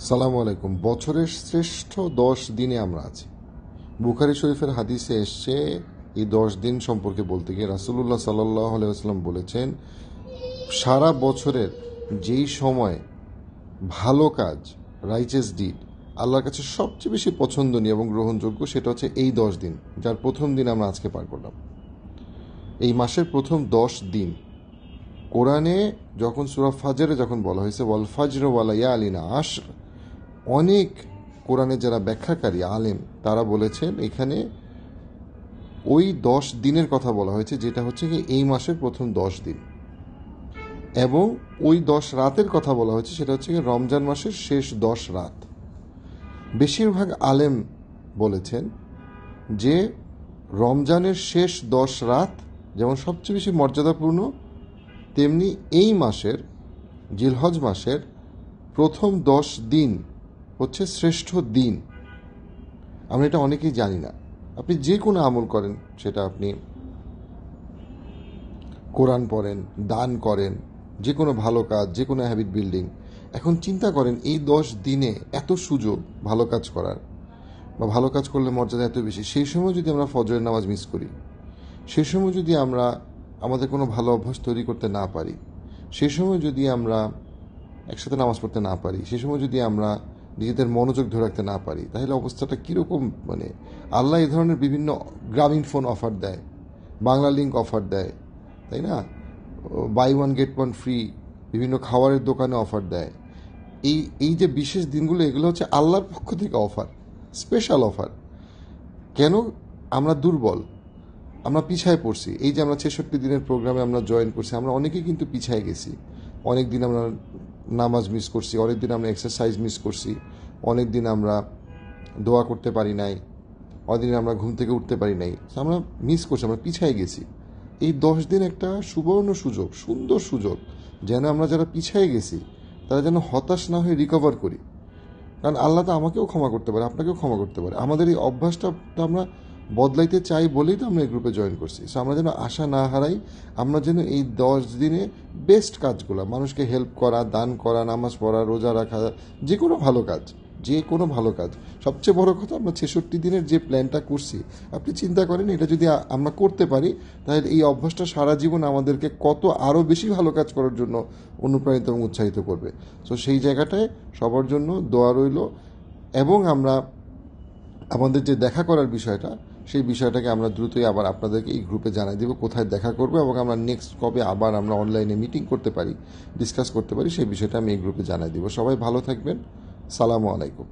সালামু আলাইকুম। বছরের শ্রেষ্ঠ 10 দিনে আমরা আছি। বুখারী শরীফের হাদিসে এসছে এই 10 দিন সম্পর্কে বলতে গিয়ে রাসূলুল্লাহ সাল্লাল্লাহু আলাইহি ওয়াসাল্লাম বলেছেন, সারা বছরের যেই সময় ভালো কাজ, রাইচাস ডিড আল্লাহর কাছে সবচেয়ে বেশি পছন্দনীয় এবং গ্রহণযোগ্য, সেটা হচ্ছে এই 10 দিন, যার প্রথম দিন আমরা আজকে পার করলাম। এই মাসের প্রথম 10 দিন কোরআনে যখন সূরা ফাজরে যখন বলা হয়েছে ওয়াল ফাজর ওয়া লায়ালিন আশর, অনেক কোরআনে যারা ব্যাখ্যাকারী আলেম তারা বলেছেন এখানে ওই 10 দিনের কথা বলা হয়েছে, যেটা হচ্ছে কি এই মাসের প্রথম 10 দিন, এবং ওই 10 রাতের কথা বলা হয়েছে, সেটা হচ্ছে কি রমজান মাসের শেষ 10 রাত। বেশিরভাগ আলেম বলেছেন যে রমজানের শেষ 10 রাত যেমন সবচেয়ে বেশি মর্যাদাপূর্ণ, তেমনি এই মাসের জিলহজ মাসের প্রথম 10 দিন হচ্ছে শ্রেষ্ঠ দিন। আমরা এটা অনেকেই জানি না। আপনি যে কোনো আমল করেন, সেটা আপনি কোরআন পড়েন, দান করেন, যে কোনো ভালো কাজ, যে কোনো হ্যাবিট বিল্ডিং, এখন চিন্তা করেন এই 10 দিনে এত সুযোগ ভালো কাজ করার, বা ভালো কাজ করলে মর্যাদা এত বেশি, সেই সময় যদি আমরা ফজরের নামাজ মিস করি, সেই সময় যদি আমরা আমাদের কোনো ভালো অভ্যাস তৈরি করতে না পারি, সেই সময় যদি আমরা একসাথে নামাজ পড়তে না পারি, সেই সময় যদি আমরা নিজেদের মনোযোগ ধরে রাখতে না পারি, তাহলে অবস্থাটা কীরকম। মানে আল্লাহ এই ধরনের বিভিন্ন গ্রামীণ ফোন অফার দেয়, বাংলা লিঙ্ক অফার দেয়, তাই না, buy one get one free, বিভিন্ন খাবারের দোকানে অফার দেয়। এই যে বিশেষ দিনগুলো, এগুলো হচ্ছে আল্লাহর পক্ষ থেকে অফার, স্পেশাল অফার। কেন আমরা দুর্বল, আমরা পিছায় পড়ছি। এই যে আমরা 66 দিনের প্রোগ্রামে আমরা জয়েন করছি, আমরা অনেকেই কিন্তু পিছায় গেছি। অনেক দিন আমরা নামাজ মিস করছি, অনেক দিন আমরা এক্সারসাইজ মিস করছি, অনেক দিন আমরা দোয়া করতে পারি নাই, অনেক দিন আমরা ঘুম থেকে উঠতে পারি নাই, আমরা মিস করছি, আমরা পিছায় গেছি। এই 10 দিন একটা সুবর্ণ সুযোগ, সুন্দর সুযোগ, যেন আমরা যারা পিছায় গেছি তারা যেন হতাশ না হয়ে রিকভার করি। কারণ আল্লাহ তো আমাকেও ক্ষমা করতে পারে, আপনাকেও ক্ষমা করতে পারে। আমাদের এই অভ্যাসটা আমরা বদলাইতে চাই বলেই তো আমরা এই গ্রুপে জয়েন করছি। সো আমরা যেন আশা না হারাই, আমরা যেন এই 10 দিনে বেস্ট কাজগুলো, মানুষকে হেল্প করা, দান করা, নামাজ পড়া, রোজা রাখা, যে কোনো ভালো কাজ, যে কোনো ভালো কাজ। সবচেয়ে বড় কথা, আমরা 66 দিনের যে প্ল্যানটা করছি, আপনি চিন্তা করেন এটা যদি আমরা করতে পারি, তাহলে এই অভ্যাসটা সারা জীবন আমাদেরকে কত আরও বেশি ভালো কাজ করার জন্য অনুপ্রাণিত এবং উৎসাহিত করবে। সো সেই জায়গাটায় সবার জন্য দোয়া রইল, এবং আমরা আমাদের যে দেখা করার বিষয়টা, সেই বিষয়টাকে আমরা দ্রুতই আবার আপনাদেরকে এই গ্রুপে জানাই দেব কোথায় দেখা করবো, এবং আমরা নেক্সট কবে আবার আমরা অনলাইনে মিটিং করতে পারি, ডিসকাস করতে পারি, সেই বিষয়টা আমি এই গ্রুপে জানাই দেব। সবাই ভালো থাকবেন। সালামু আলাইকুম।